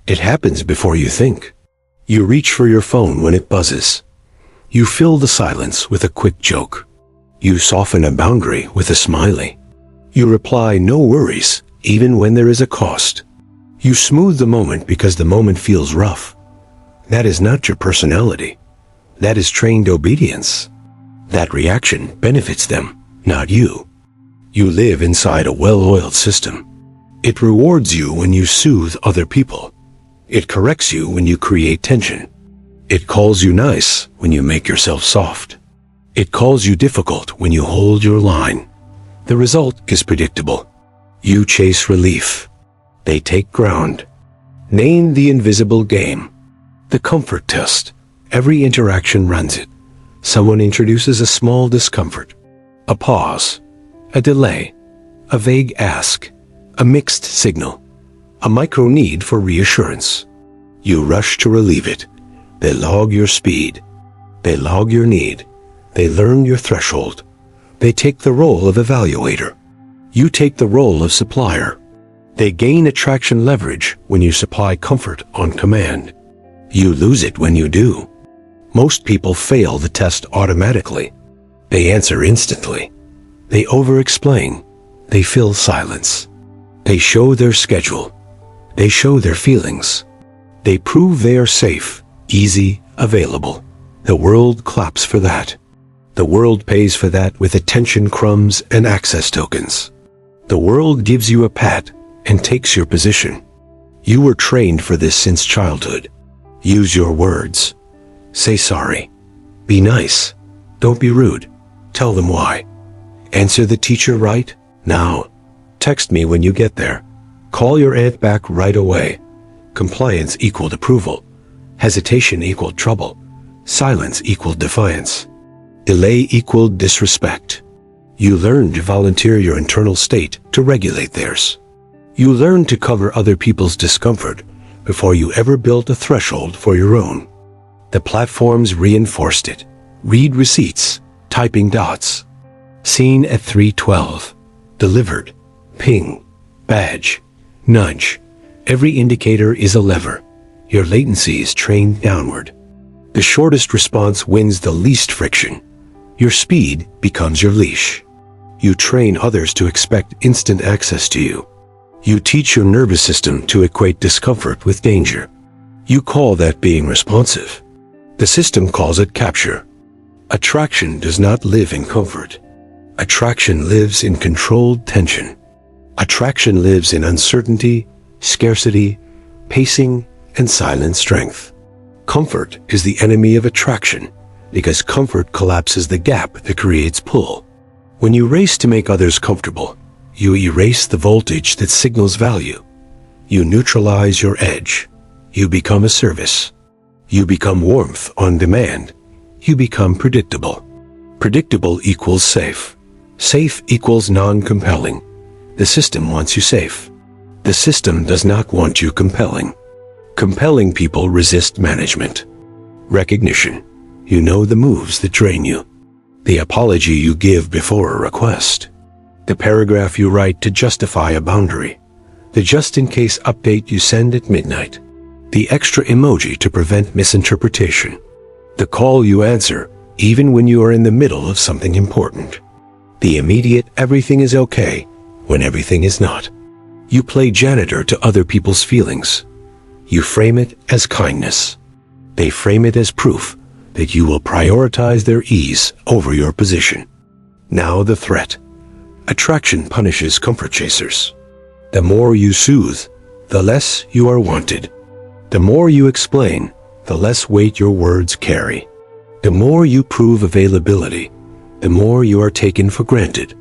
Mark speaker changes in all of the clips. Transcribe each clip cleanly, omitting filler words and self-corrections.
Speaker 1: It happens before you think. You reach for your phone when it buzzes. You fill the silence with a quick joke. You soften a boundary with a smiley. You reply, "No worries," even when there is a cost. You smooth the moment because the moment feels rough. That is not your personality. That is trained obedience. That reaction benefits them, not you. You live inside a well-oiled system. It rewards you when you soothe other people. It corrects you when you create tension. It calls you nice when you make yourself soft. It calls you difficult when you hold your line. The result is predictable. You chase relief. They take ground. Name the invisible game. The comfort test. Every interaction runs it. Someone introduces a small discomfort. A pause. A delay. A vague ask. A mixed signal. A micro need for reassurance. You rush to relieve it. They log your speed. They log your need. They learn your threshold. They take the role of evaluator. You take the role of supplier. They gain attraction leverage when you supply comfort on command. You lose it when you do. Most people fail the test automatically. They answer instantly. They over-explain. They fill silence. They show their schedule. They show their feelings. They prove they are safe, easy, available. The world claps for that. The world pays for that with attention crumbs and access tokens. The world gives you a pat and takes your position. You were trained for this since childhood. Use your words. Say sorry. Be nice. Don't be rude. Tell them why. Answer the teacher right now. Text me when you get there. Call your aunt back right away. Compliance equaled approval. Hesitation equaled trouble. Silence equaled defiance. Delay equaled disrespect. You learn to volunteer your internal state to regulate theirs. You learn to cover other people's discomfort before you ever built a threshold for your own. The platforms reinforced it. Read receipts, typing dots. Seen at 3:12. Delivered. Ping. Badge. Nudge. Every indicator is a lever. Your latency is trained downward. The shortest response wins the least friction. Your speed becomes your leash. You train others to expect instant access to you. You teach your nervous system to equate discomfort with danger. You call that being responsive. The system calls it capture. Attraction does not live in comfort. Attraction lives in controlled tension. Attraction lives in uncertainty, scarcity, pacing, and silent strength. Comfort is the enemy of attraction because comfort collapses the gap that creates pull. When you race to make others comfortable, you erase the voltage that signals value. You neutralize your edge. You become a service. You become warmth on demand. You become predictable. Predictable equals safe. Safe equals non-compelling. The system wants you safe. The system does not want you compelling. Compelling people resist management. Recognition. You know the moves that drain you. The apology you give before a request. The paragraph you write to justify a boundary. The just-in-case update you send at midnight. The extra emoji to prevent misinterpretation. The call you answer even when you are in the middle of something important. The immediate everything is okay when everything is not. You play janitor to other people's feelings. You frame it as kindness. They frame it as proof that you will prioritize their ease over your position. Now the threat. Attraction punishes comfort chasers. The more you soothe, the less you are wanted. The more you explain, the less weight your words carry. The more you prove availability, the more you are taken for granted.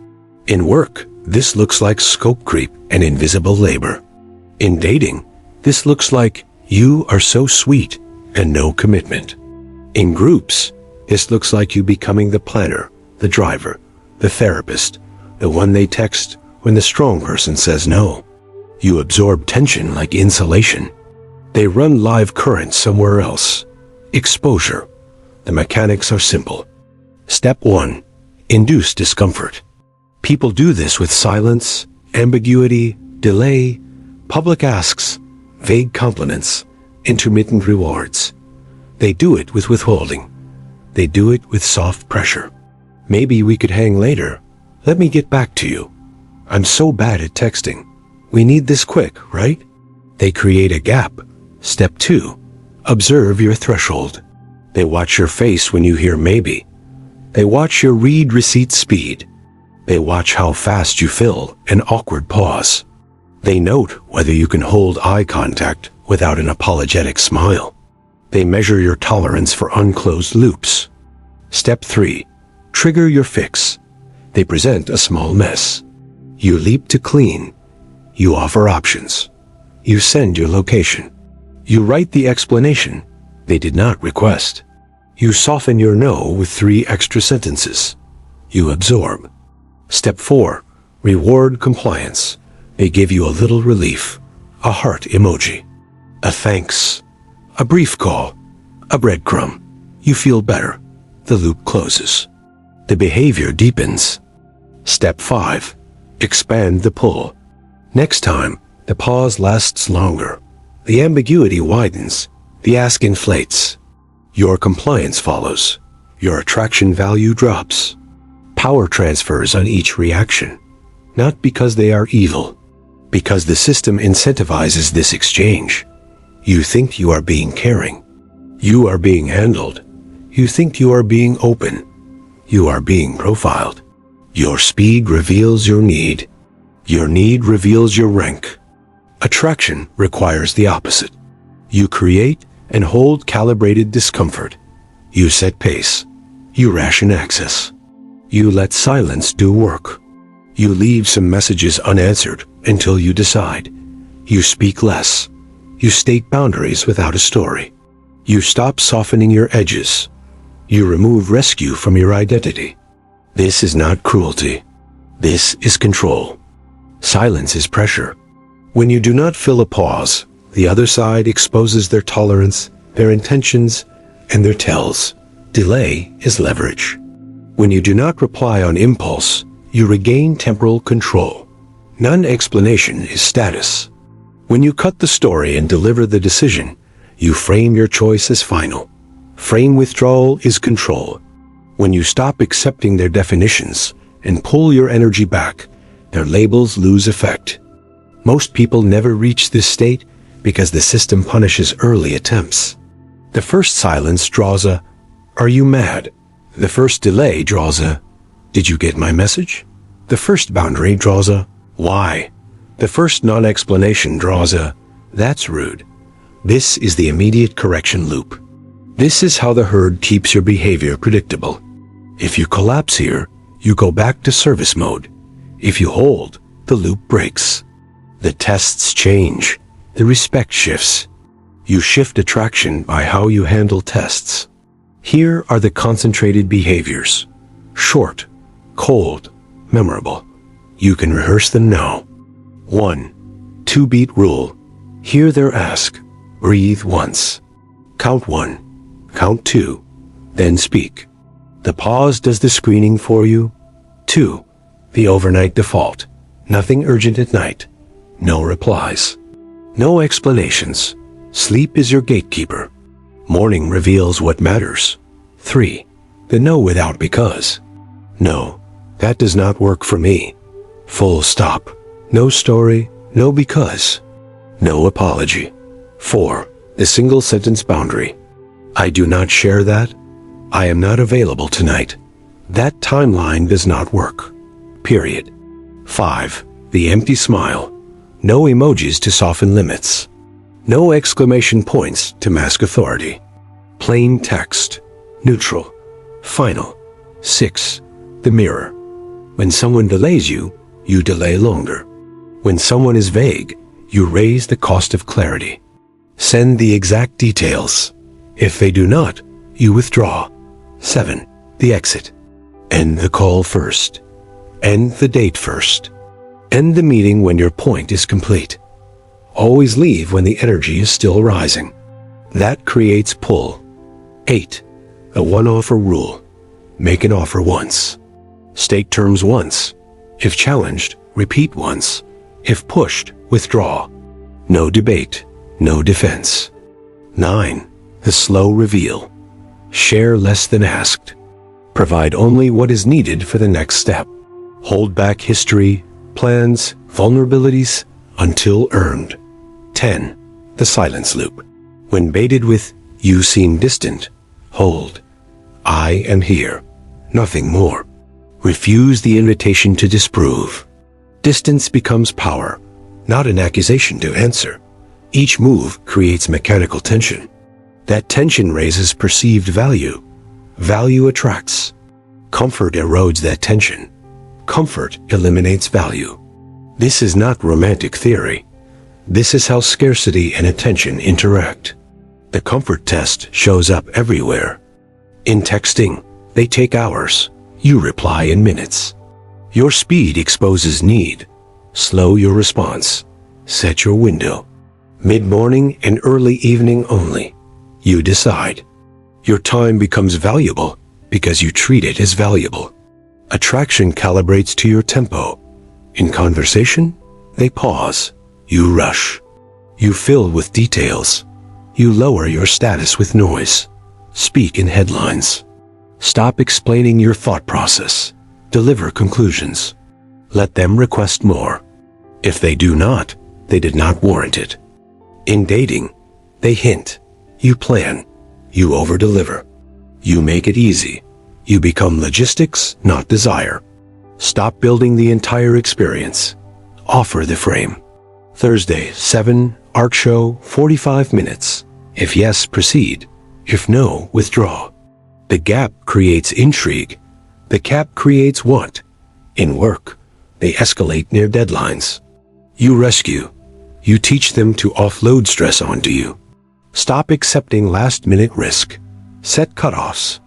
Speaker 1: In work, this looks like scope creep and invisible labor. In dating, this looks like you are so sweet and no commitment. In groups, this looks like you becoming the planner, the driver, the therapist, the one they text when the strong person says no. You absorb tension like insulation. They run live currents somewhere else. Exposure. The mechanics are simple. Step 1. Induce discomfort. People do this with silence, ambiguity, delay, public asks, vague compliments, intermittent rewards. They do it with withholding. They do it with soft pressure. Maybe we could hang later. Let me get back to you. I'm so bad at texting. We need this quick, right? They create a gap. Step 2. Observe your threshold. They watch your face when you hear maybe. They watch your read receipt speed. They watch how fast you fill an awkward pause. They note whether you can hold eye contact without an apologetic smile. They measure your tolerance for unclosed loops. Step 3. Trigger your fix. They present a small mess. You leap to clean. You offer options. You send your location. You write the explanation they did not request. You soften your no with 3 extra sentences. You absorb. Step 4. Reward compliance. They give you a little relief, a heart emoji, a thanks, a brief call, a breadcrumb. You feel better. The loop closes. The behavior deepens. Step 5. Expand the pull. Next time, the pause lasts longer. The ambiguity widens. The ask inflates. Your compliance follows. Your attraction value drops. Power transfers on each reaction. Not because they are evil, because the system incentivizes this exchange. You think you are being caring. You are being handled. You think you are being open. You are being profiled. Your speed reveals your need. Your need reveals your rank. Attraction requires the opposite. You create and hold calibrated discomfort. You set pace. You ration access. You let silence do work. You leave some messages unanswered until you decide. You speak less. You state boundaries without a story. You stop softening your edges. You remove rescue from your identity. This is not cruelty. This is control. Silence is pressure. When you do not fill a pause, the other side exposes their tolerance, their intentions, and their tells. Delay is leverage. When you do not reply on impulse, you regain temporal control. Non-explanation is status. When you cut the story and deliver the decision, you frame your choice as final. Frame withdrawal is control. When you stop accepting their definitions and pull your energy back, their labels lose effect. Most people never reach this state because the system punishes early attempts. The first silence draws a, "Are you mad?" The first delay draws a, "Did you get my message?" The first boundary draws a, "Why?" The first non-explanation draws a, "That's rude." This is the immediate correction loop. This is how the herd keeps your behavior predictable. If you collapse here, you go back to service mode. If you hold, the loop breaks. The tests change. The respect shifts. You shift attraction by how you handle tests. Here are the concentrated behaviors. Short, cold, memorable. You can rehearse them now. 1. 2-beat rule. Hear their ask. Breathe once. Count 1. Count 2. Then speak. The pause does the screening for you. 2. The overnight default. Nothing urgent at night. No replies. No explanations. Sleep is your gatekeeper. Morning reveals what matters. 3. The no without because. No, that does not work for me. Full stop. No story, no because. No apology. 4. The single sentence boundary. I do not share that. I am not available tonight. That timeline does not work. Period. 5. The empty smile. No emojis to soften limits. No exclamation points to mask authority. Plain text. Neutral. Final. 6. The mirror. When someone delays you, you delay longer. When someone is vague, you raise the cost of clarity. Send the exact details. If they do not, you withdraw. 7. The exit. End the call first. End the date first. End the meeting when your point is complete. Always leave when the energy is still rising. That creates pull. 8. A one-offer rule. Make an offer once. State terms once. If challenged, repeat once. If pushed, withdraw. No debate. no defense. 9. The slow reveal. Share less than asked. Provide only what is needed for the next step. Hold back history, plans, vulnerabilities until earned. 10. The silence loop. When baited with, "You seem distant," hold, "I am here," nothing more. Refuse the invitation to disprove. Distance becomes power, not an accusation to answer. Each move creates mechanical tension. That tension raises perceived value. Value attracts. Comfort erodes that tension. Comfort eliminates value. This is not romantic theory. This is how scarcity and attention interact. The comfort test shows up everywhere. In texting, they take hours. You reply in minutes. Your speed exposes need. Slow your response. Set your window. Mid-morning and early evening only. You decide. Your time becomes valuable because you treat it as valuable. Attraction calibrates to your tempo. In conversation, they pause. You rush. You fill with details. You lower your status with noise. Speak in headlines. Stop explaining your thought process. Deliver conclusions. Let them request more. If they do not, they did not warrant it. In dating, they hint. You plan. You over-deliver. You make it easy. You become logistics, not desire. Stop building the entire experience. Offer the frame. Thursday, 7, Art Show, 45 minutes. If yes, proceed. If no, withdraw. The gap creates intrigue. The cap creates want. In work, they escalate near deadlines. You rescue. You teach them to offload stress onto you. Stop accepting last-minute risk. Set cutoffs.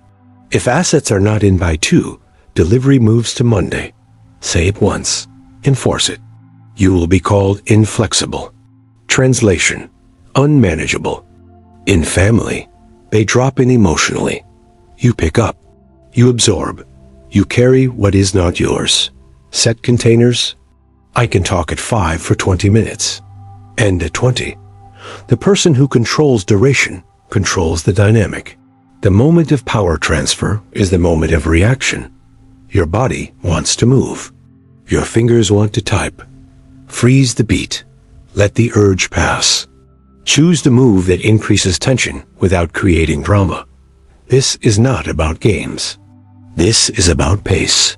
Speaker 1: If assets are not in by 2, delivery moves to Monday. Say it once. Enforce it. You will be called inflexible. Translation: unmanageable. In family, they drop in emotionally. You pick up. You absorb. You carry what is not yours. Set containers. I can talk at 5 for 20 minutes. End at 20. The person who controls duration controls the dynamic. The moment of power transfer is the moment of reaction. Your body wants to move. Your fingers want to type. Freeze the beat. Let the urge pass. Choose the move that increases tension without creating drama. This is not about games. This is about pace.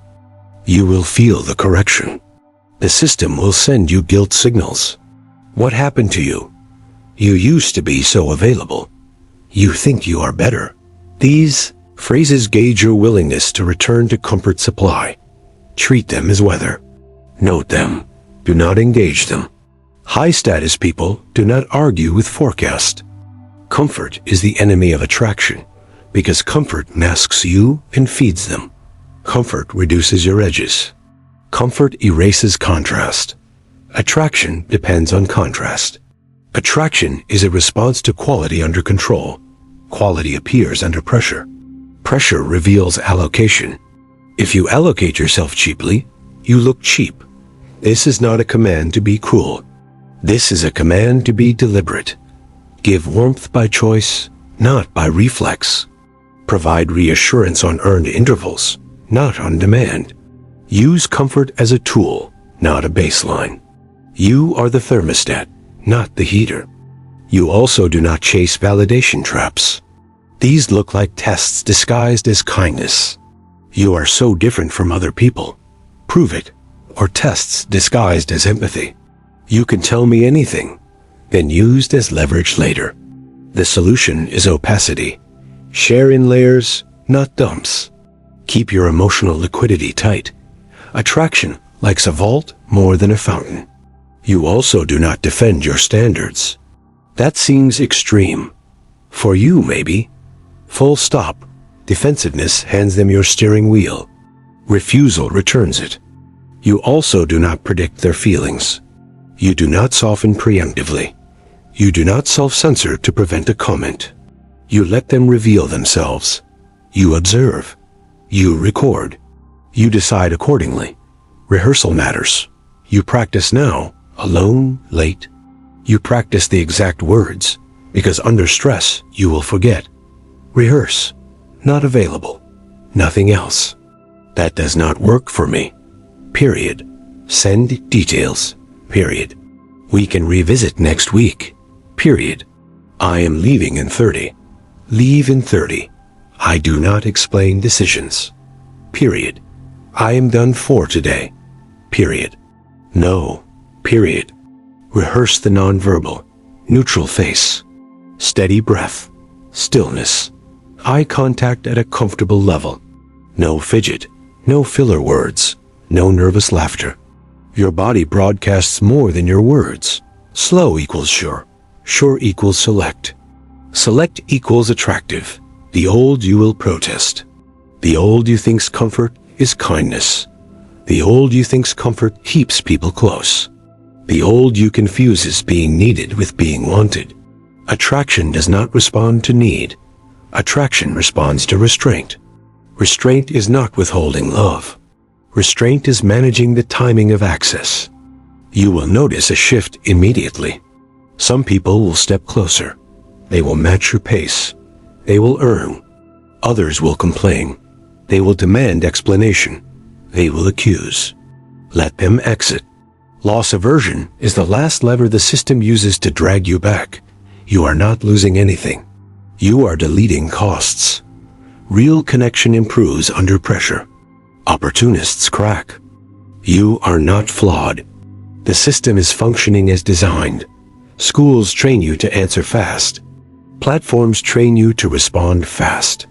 Speaker 1: You will feel the correction. The system will send you guilt signals. What happened to you? You used to be so available. You think you are better. These phrases gauge your willingness to return to comfort supply. Treat them as weather. Note them. Do not engage them. High-status people do not argue with forecast. Comfort is the enemy of attraction because comfort masks you and feeds them. Comfort reduces your edges. Comfort erases contrast. Attraction depends on contrast. Attraction is a response to quality under control. Quality appears under pressure. Pressure reveals allocation. If you allocate yourself cheaply, you look cheap. This is not a command to be cruel. This is a command to be deliberate. Give warmth by choice, not by reflex. Provide reassurance on earned intervals, not on demand. Use comfort as a tool, not a baseline. You are the thermostat, not the heater. You also do not chase validation traps. These look like tests disguised as kindness. You are so different from other people. Prove it. Or tests disguised as empathy. You can tell me anything, then used as leverage later. The solution is opacity. Share in layers, not dumps. Keep your emotional liquidity tight. Attraction likes a vault more than a fountain. You also do not defend your standards. That seems extreme. For you, maybe. Full stop. Defensiveness hands them your steering wheel. Refusal returns it. You also do not predict their feelings. You do not soften preemptively. You do not self-censor to prevent a comment. You let them reveal themselves. You observe. You record. You decide accordingly. Rehearsal matters. You practice now, alone, late. You practice the exact words, because under stress you will forget. Rehearse. Not available. Nothing else. That does not work for me. Period. Send details. Period. We can revisit next week. Period. I am leaving in 30. Leave in 30. I do not explain decisions. Period. I am done for today. Period. No. Period. Rehearse the nonverbal. Neutral face. Steady breath. Stillness. Eye contact at a comfortable level. No fidget. No filler words. No nervous laughter. Your body broadcasts more than your words. Slow equals sure. Sure equals select. Select equals attractive. The old you will protest. The old you think's comfort is kindness. The old you think's comfort keeps people close. The old you confuses being needed with being wanted. Attraction does not respond to need. Attraction responds to restraint. Restraint is not withholding love. Restraint is managing the timing of access. You will notice a shift immediately. Some people will step closer. They will match your pace. They will earn. Others will complain. They will demand explanation. They will accuse. Let them exit. Loss aversion is the last lever the system uses to drag you back. You are not losing anything. You are deleting costs. Real connection improves under pressure. Opportunists crack. You are not flawed. The system is functioning as designed. Schools train you to answer fast. Platforms train you to respond fast.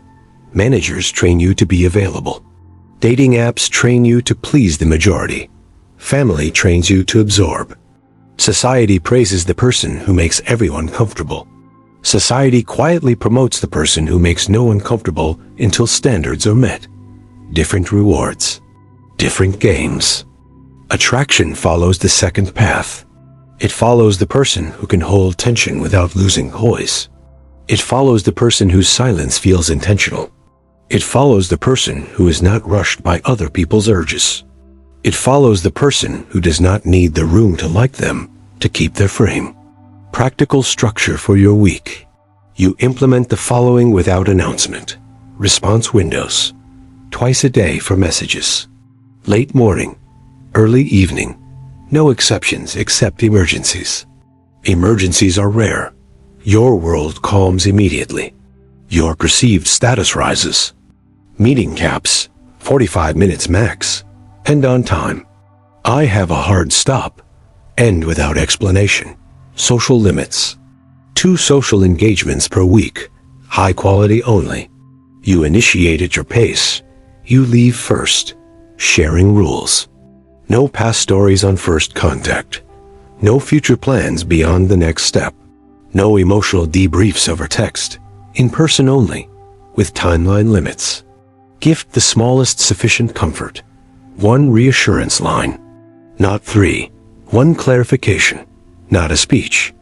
Speaker 1: Managers train you to be available. Dating apps train you to please the majority. Family trains you to absorb. Society praises the person who makes everyone comfortable. Society quietly promotes the person who makes no one comfortable until standards are met. Different rewards. Different games. Attraction follows the second path. It follows the person who can hold tension without losing poise. It follows the person whose silence feels intentional. It follows the person who is not rushed by other people's urges. It follows the person who does not need the room to like them to keep their frame. Practical structure for your week. You implement the following without announcement. Response windows. Twice a day for messages. Late morning. Early evening. No exceptions except emergencies. Emergencies are rare. Your world calms immediately. Your perceived status rises. Meeting caps. 45 minutes max. End on time. I have a hard stop. End without explanation. Social limits. 2 social engagements per week. High quality only. You initiate at your pace. You leave first. Sharing rules. No past stories on first contact. No future plans beyond the next step. No emotional debriefs over text. In person only. With timeline limits. Gift the smallest sufficient comfort. 1 reassurance line. Not 3. 1 clarification. Not a speech.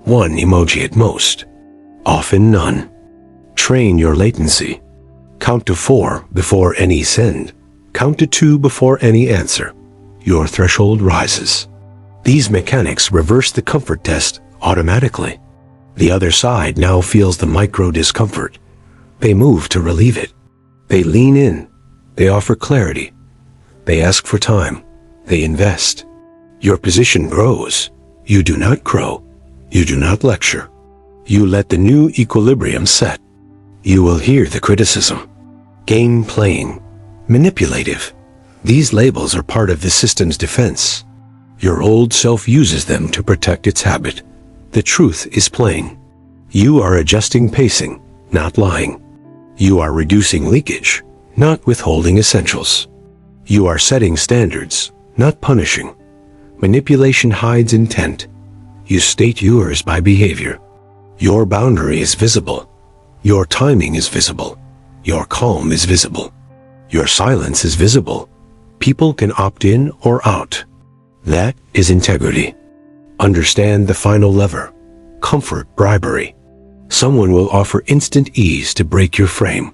Speaker 1: 1 emoji at most. Often none. Train your latency. Count to 4 before any send. Count to 2 before any answer. Your threshold rises. These mechanics reverse the comfort test automatically. The other side now feels the micro discomfort. They move to relieve it. They lean in. They offer clarity. They ask for time. They invest. Your position grows. You do not grow. You do not lecture. You let the new equilibrium set. You will hear the criticism. Game playing. Manipulative. These labels are part of the system's defense. Your old self uses them to protect its habit. The truth is plain. You are adjusting pacing, not lying. You are reducing leakage, not withholding essentials. You are setting standards, not punishing. Manipulation hides intent. You state yours by behavior. Your boundary is visible. Your timing is visible. Your calm is visible. Your silence is visible. People can opt in or out. That is integrity. Understand the final lever. Comfort bribery. Someone will offer instant ease to break your frame.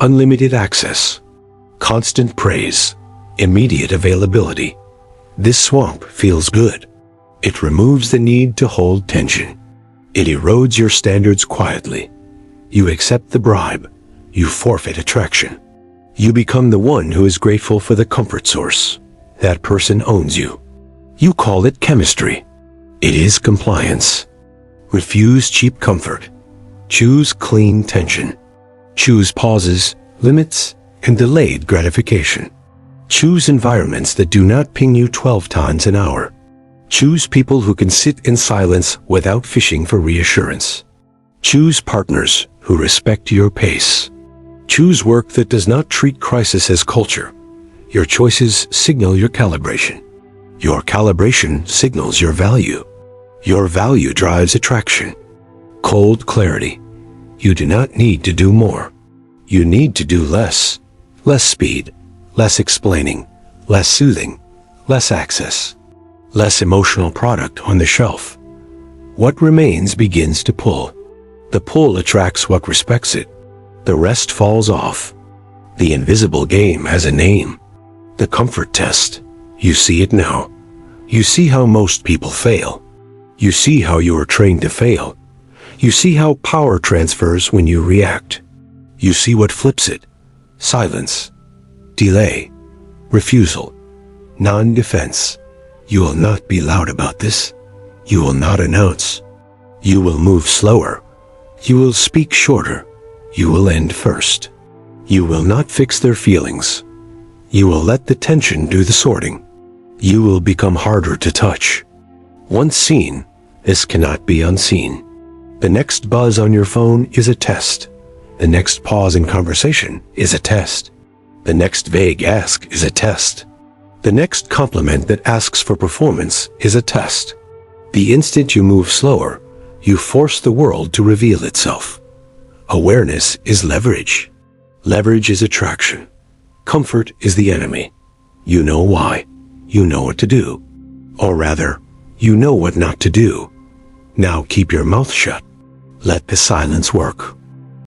Speaker 1: Unlimited access. Constant praise. Immediate availability. This swamp feels good. It removes the need to hold tension. It erodes your standards quietly. You accept the bribe. You forfeit attraction. You become the one who is grateful for the comfort source. That person owns you. You call it chemistry. It is compliance. Refuse cheap comfort. Choose clean tension. Choose pauses, limits, and delayed gratification. Choose environments that do not ping you 12 times an hour. Choose people who can sit in silence without fishing for reassurance. Choose partners who respect your pace. Choose work that does not treat crisis as culture. Your choices signal your calibration. Your calibration signals your value. Your value drives attraction. Cold clarity. You do not need to do more. You need to do less. Less speed, less explaining, less soothing, less access, less emotional product on the shelf. What remains begins to pull. The pull attracts what respects it. The rest falls off. The invisible game has a name. The comfort test. You see it now. You see how most people fail. You see how you are trained to fail. You see how power transfers when you react. You see what flips it. Silence. Delay. Refusal. Non-defense. You will not be loud about this. You will not announce. You will move slower. You will speak shorter. You will end first. You will not fix their feelings. You will let the tension do the sorting. You will become harder to touch. Once seen, this cannot be unseen. The next buzz on your phone is a test. The next pause in conversation is a test. The next vague ask is a test. The next compliment that asks for performance is a test. The instant you move slower, you force the world to reveal itself. Awareness is leverage. Leverage is attraction. Comfort is the enemy. You know why. You know what to do. Or rather, you know what not to do. Now keep your mouth shut. Let the silence work.